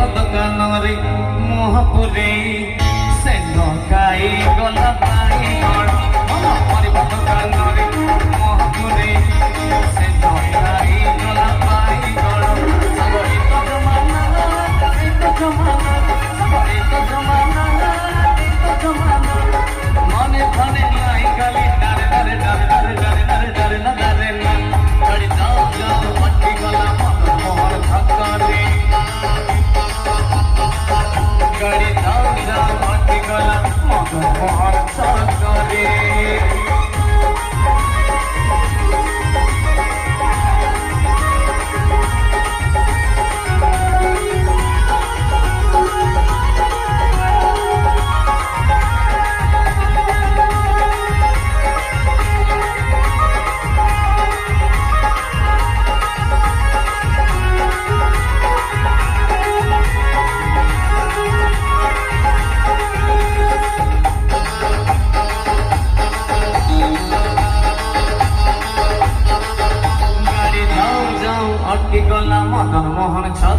ଦୋକାନରେ ମୁହଁପୁରେ ସେ ନଗାଇ ଗଲା ବାଇଗଣ ପରିବା ଦୋକାନରେ ମୁହଁପୁରେ ସେ ନଗାଇ ଗଲା ବାଇଗଣ ସାଗରିତ ଜମାନା ମନେ ଧନେ ନାଇଁ ଖାଲି ଡାରେ ଡାରେ ଡାରେ ଡାରେ ଡାରେ ଡାରେ ଡାରେ ନା ଡାରେ ନା ଗାଡ଼ି ଯାଉ ଯାଉ ଅଟକିଗଲା ମନ ମୋହର ଛକରେ गाड़ी जाओ जाओ अटकी गला मगर मोहर छकरे अटकी गला मदन मोहन छ